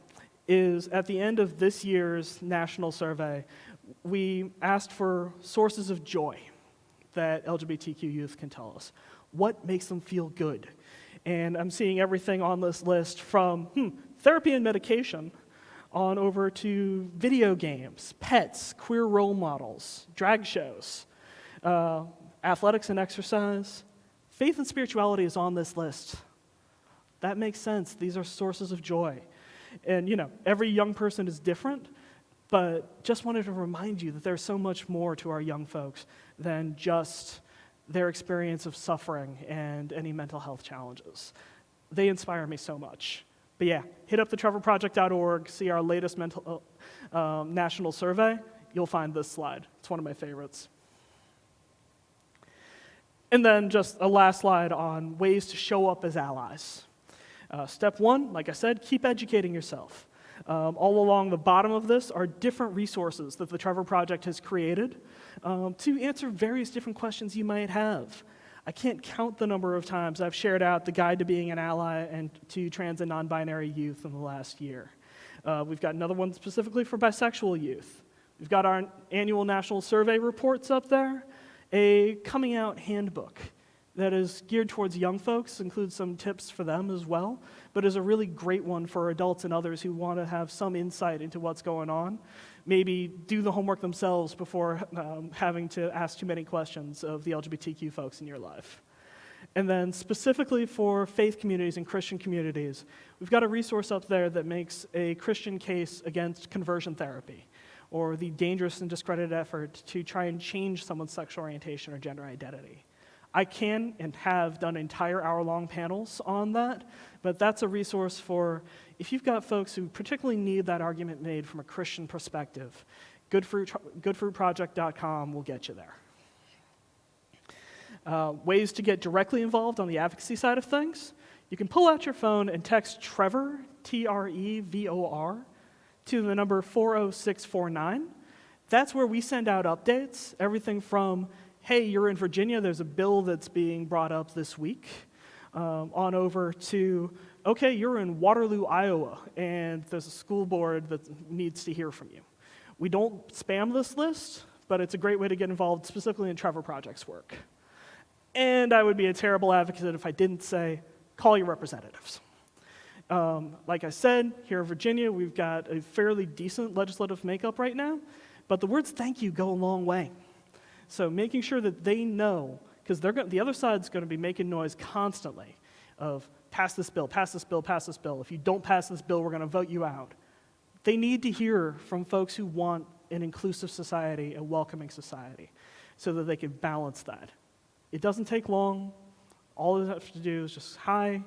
is at the end of this year's national survey, we asked for sources of joy that LGBTQ youth can tell us. What makes them feel good? And I'm seeing everything on this list from therapy and medication on over to video games, pets, queer role models, drag shows, athletics and exercise. Faith and spirituality is on this list. That makes sense. These are sources of joy. And, every young person is different, but just wanted to remind you that there's so much more to our young folks than just their experience of suffering and any mental health challenges. They inspire me so much. But yeah, hit up thetrevorproject.org, see our latest national survey. You'll find this slide. It's one of my favorites. And then just a last slide on ways to show up as allies. Step one, like I said, keep educating yourself. All along the bottom of this are different resources that the Trevor Project has created to answer various different questions you might have. I can't count the number of times I've shared out the guide to being an ally and to trans and non-binary youth in the last year. We've got another one specifically for bisexual youth. We've got our annual national survey reports up there, a coming out handbook that is geared towards young folks, includes some tips for them as well, but is a really great one for adults and others who want to have some insight into what's going on. maybe do the homework themselves before having to ask too many questions of the LGBTQ folks in your life. And then specifically for faith communities and Christian communities, we've got a resource up there that makes a Christian case against conversion therapy, or the dangerous and discredited effort to try and change someone's sexual orientation or gender identity. I can and have done entire hour-long panels on that, but that's a resource for if you've got folks who particularly need that argument made from a Christian perspective. Goodfruitproject.com will get you there. Ways to get directly involved on the advocacy side of things. You can pull out your phone and text Trevor, Trevor, to the number 40649. That's where we send out updates, everything from, hey, you're in Virginia, there's a bill that's being brought up this week, on over to, okay, you're in Waterloo, Iowa, and there's a school board that needs to hear from you. We don't spam this list, but it's a great way to get involved specifically in Trevor Project's work. And I would be a terrible advocate if I didn't say, call your representatives. Like I said, here in Virginia, we've got a fairly decent legislative makeup right now, but the words thank you go a long way. So making sure that they know, because the other side's going to be making noise constantly of pass this bill, pass this bill, pass this bill. If you don't pass this bill, we're going to vote you out. They need to hear from folks who want an inclusive society, a welcoming society, so that they can balance that. It doesn't take long. All they have to do is just, hi,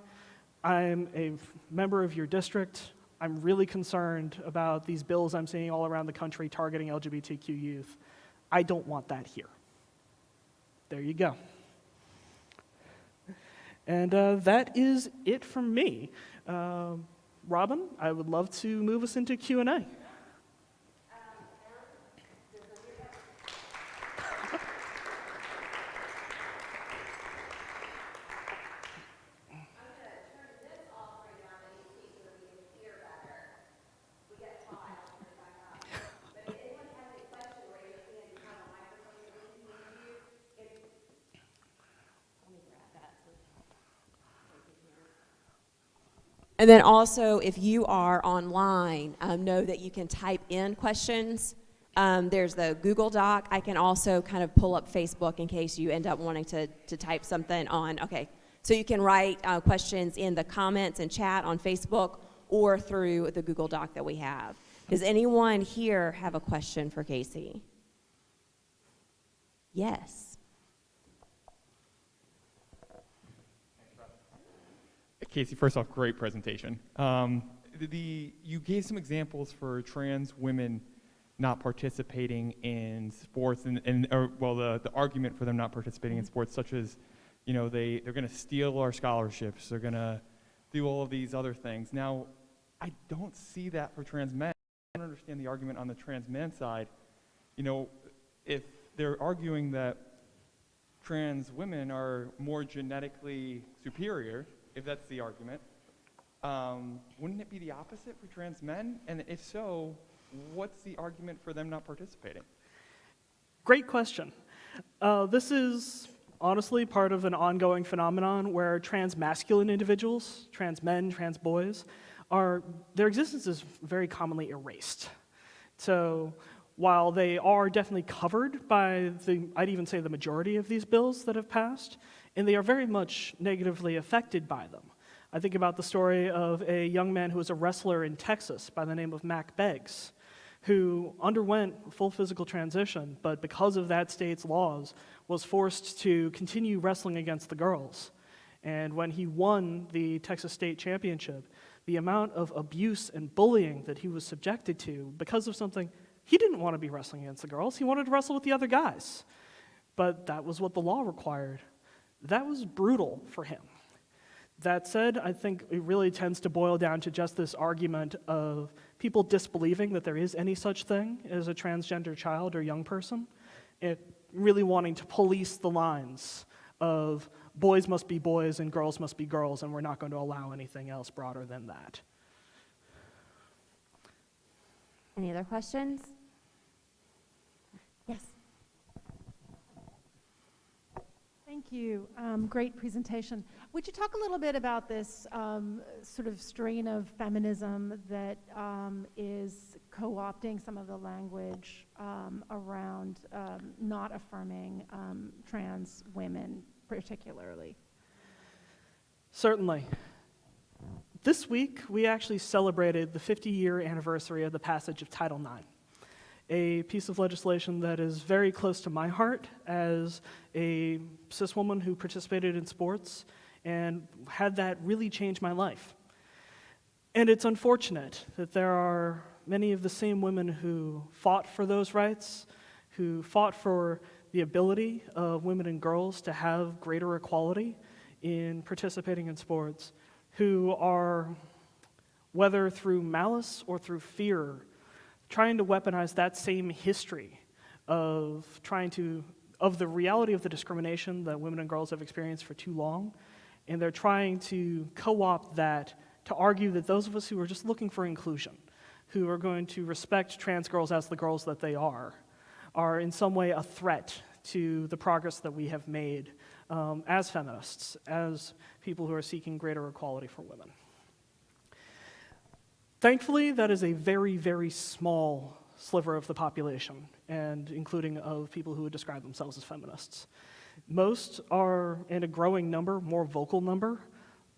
I'm a member of your district. I'm really concerned about these bills I'm seeing all around the country targeting LGBTQ youth. I don't want that here. There you go. And that is it from me. Robin, I would love to move us into Q&A. And then also, if you are online, know that you can type in questions. There's the Google Doc. I can also kind of pull up Facebook in case you end up wanting to type something on. Okay, so you can write questions in the comments and chat on Facebook or through the Google Doc that we have. Does anyone here have a question for Casey? Yes. Casey, first off, great presentation. You gave some examples for trans women not participating in sports, the argument for them not participating in sports, such as, they're going to steal our scholarships, they're going to do all of these other things. Now, I don't see that for trans men. I don't understand the argument on the trans men side. If they're arguing that trans women are more genetically superior, if that's the argument, wouldn't it be the opposite for trans men? And if so, what's the argument for them not participating? Great question. This is honestly part of an ongoing phenomenon where trans masculine individuals, trans men, trans boys, their existence is very commonly erased. So while they are definitely covered by I'd even say the majority of these bills that have passed, and they are very much negatively affected by them. I think about the story of a young man who was a wrestler in Texas by the name of Mac Beggs, who underwent full physical transition, but because of that state's laws, was forced to continue wrestling against the girls. And when he won the Texas State Championship, the amount of abuse and bullying that he was subjected to because of something, he didn't want to be wrestling against the girls, he wanted to wrestle with the other guys. But that was what the law required. That was brutal for him. That said, I think it really tends to boil down to just this argument of people disbelieving that there is any such thing as a transgender child or young person, and really wanting to police the lines of boys must be boys and girls must be girls, and we're not going to allow anything else broader than that. Any other questions? Yes. Thank Thank you. Great presentation. Would you talk a little bit about this sort of strain of feminism that is co-opting some of the language around not affirming trans women particularly? Certainly. This week, we actually celebrated the 50-year anniversary of the passage of Title IX, a piece of legislation that is very close to my heart as a cis woman who participated in sports and had that really change my life. And it's unfortunate that there are many of the same women who fought for those rights, who fought for the ability of women and girls to have greater equality in participating in sports, who are, whether through malice or through fear, trying to weaponize that same history of the reality of the discrimination that women and girls have experienced for too long, and they're trying to co-opt that to argue that those of us who are just looking for inclusion, who are going to respect trans girls as the girls that they are in some way a threat to the progress that we have made as feminists, as people who are seeking greater equality for women. Thankfully, that is a very, very small sliver of the population, and including of people who would describe themselves as feminists. Most are, in a growing number, more vocal number,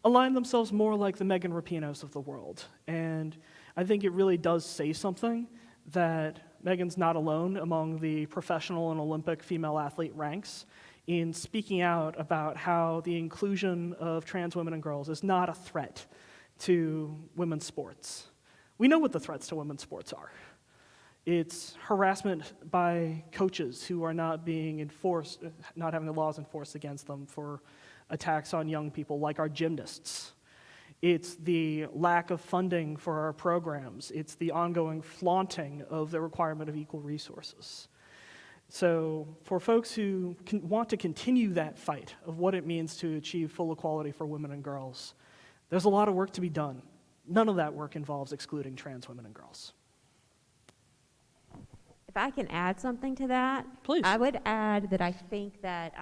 align themselves more like the Megan Rapinos of the world. And I think it really does say something that Megan's not alone among the professional and Olympic female athlete ranks in speaking out about how the inclusion of trans women and girls is not a threat to women's sports. We know what the threats to women's sports are. It's harassment by coaches who are not being enforced, not having the laws enforced against them for attacks on young people like our gymnasts. It's the lack of funding for our programs. It's the ongoing flaunting of the requirement of equal resources. So for folks who want to continue that fight of what it means to achieve full equality for women and girls, there's a lot of work to be done. None of that work involves excluding trans women and girls. If I can add something to that, Please. I would add that I think that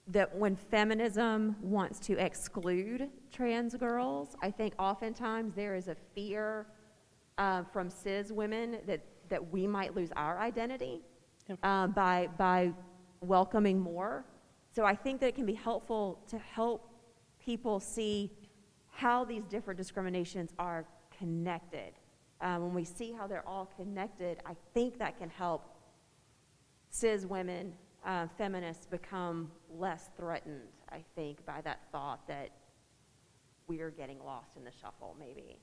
that when feminism wants to exclude trans girls, I think oftentimes there is a fear from cis women that we might lose our identity by welcoming more. So I think that it can be helpful to help people see how these different discriminations are connected. When we see how they're all connected, I think that can help cis women, feminists, become less threatened, I think, by that thought that we are getting lost in the shuffle, maybe.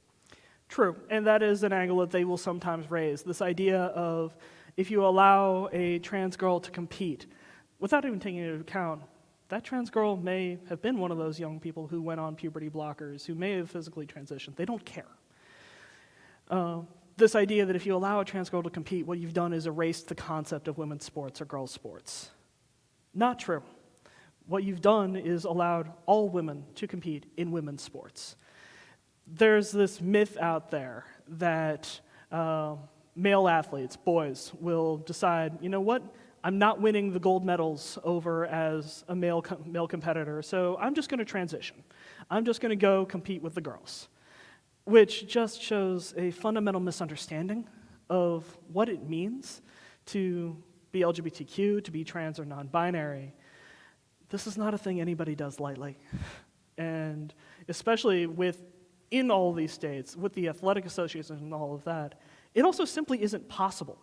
True, and that is an angle that they will sometimes raise, this idea of if you allow a trans girl to compete, without even taking into account, that trans girl may have been one of those young people who went on puberty blockers, who may have physically transitioned. They don't care. This idea that if you allow a trans girl to compete, what you've done is erased the concept of women's sports or girls' sports. Not true. What you've done is allowed all women to compete in women's sports. There's this myth out there that male athletes, boys, will decide, you know what, I'm not winning the gold medals over as a male competitor, so I'm just going to transition. I'm just going to go compete with the girls, which just shows a fundamental misunderstanding of what it means to be LGBTQ, to be trans or non-binary. This is not a thing anybody does lightly. And especially in all these states, with the athletic associations and all of that, it also simply isn't possible.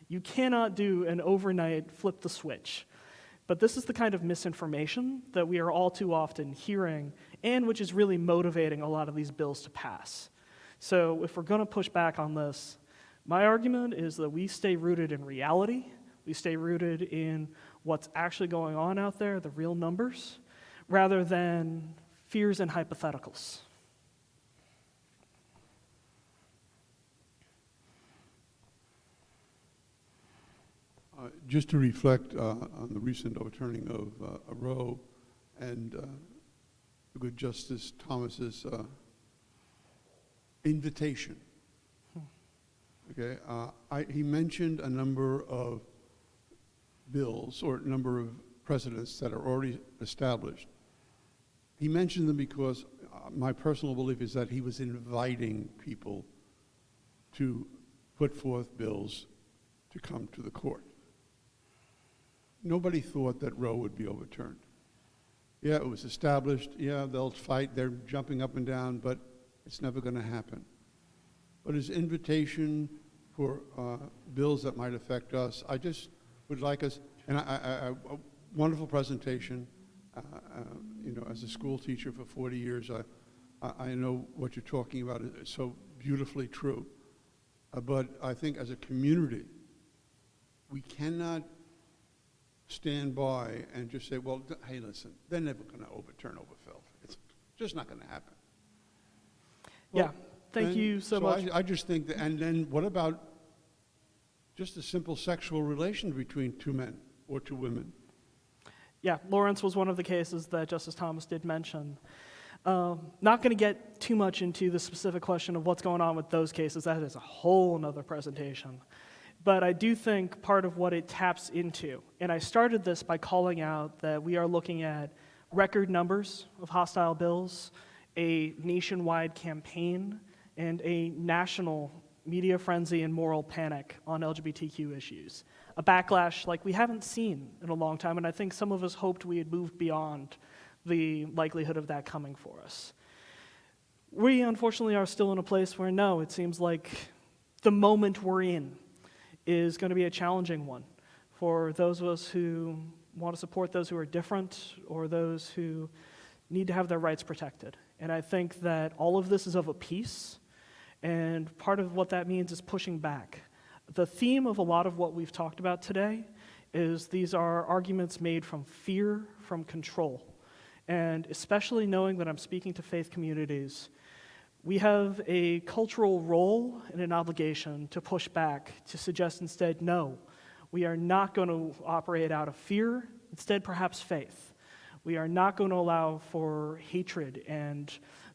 You cannot do an overnight flip the switch. But this is the kind of misinformation that we are all too often hearing, and which is really motivating a lot of these bills to pass. So if we're going to push back on this, my argument is that we stay rooted in reality, we stay rooted in what's actually going on out there, the real numbers, rather than fears and hypotheticals. Just to reflect on the recent overturning of Roe and the good Justice Thomas's invitation. Okay, he mentioned a number of bills or number of precedents that are already established. He mentioned them because my personal belief is that he was inviting people to put forth bills to come to the court. Nobody thought that Roe would be overturned. Yeah, it was established. Yeah, they'll fight. They're jumping up and down, but it's never going to happen. But his invitation for bills that might affect us, I just would like us, and a wonderful presentation. You know, as a school teacher for 40 years, I know what you're talking about is so beautifully true. But I think as a community, we cannot stand by and just say, well, hey, listen, they're never going to overturn Oberfeld. It's just not going to happen. Well, Yeah, thank you so much. I just think that, and then what about just a simple sexual relation between two men or two women? Yeah, Lawrence was one of the cases that Justice Thomas did mention. Not going to get too much into the specific question of what's going on with those cases. That is a whole nother presentation. But I do think part of what it taps into, and I started this by calling out that we are looking at record numbers of hostile bills, a nationwide campaign, and a national media frenzy and moral panic on LGBTQ issues. A backlash like we haven't seen in a long time, and I think some of us hoped we had moved beyond the likelihood of that coming for us. We unfortunately are still in a place where no, it seems like the moment we're in is going to be a challenging one for those of us who want to support those who are different or those who need to have their rights protected. And I think that all of this is of a piece, and part of what that means is pushing back. The theme of a lot of what we've talked about today is these are arguments made from fear, from control. And especially knowing that I'm speaking to faith communities, we have a cultural role and an obligation to push back, to suggest instead, no, we are not going to operate out of fear, instead perhaps faith. We are not going to allow for hatred and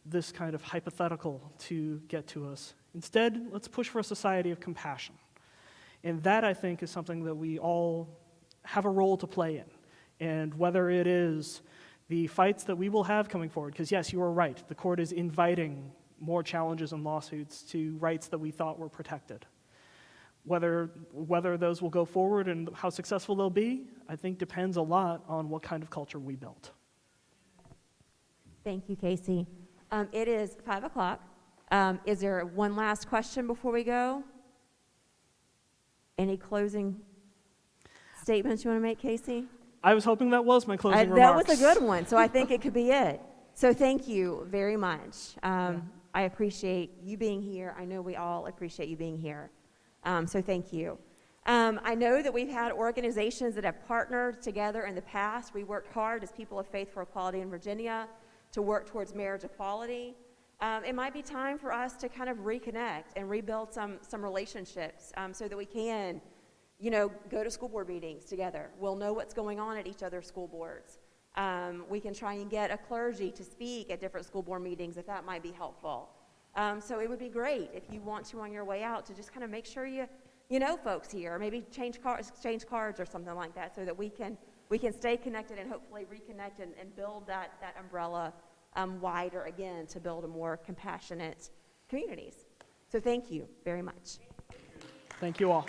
this kind of hypothetical to get to us. Instead, let's push for a society of compassion. And that, I think, is something that we all have a role to play in. And whether it is the fights that we will have coming forward, because yes, you are right, the court is inviting more challenges and lawsuits to rights that we thought were protected. Whether those will go forward and how successful they'll be, I think depends a lot on what kind of culture we built. Thank you, Casey. It is 5 o'clock. Is there one last question before we go? Any closing statements you want to make, Casey? I was hoping that was my closing That remarks. was a good one, so I think it could be it. So thank you very much. I appreciate you being here. I know we all appreciate you being here. So thank you. I know that we've had organizations that have partnered together in the past. We worked hard as people of Faith for Equality in Virginia to work towards marriage equality. It might be time for us to kind of reconnect and rebuild some relationships so that we can, go to school board meetings together. We'll know what's going on at each other's school boards. We can try and get a clergy to speak at different school board meetings if that might be helpful. So it would be great if you want to on your way out to just kind of make sure you know folks here, or maybe exchange cards or something like that, so that we can stay connected and hopefully reconnect and build that umbrella wider again to build a more compassionate communities. So thank you very much. Thank you all.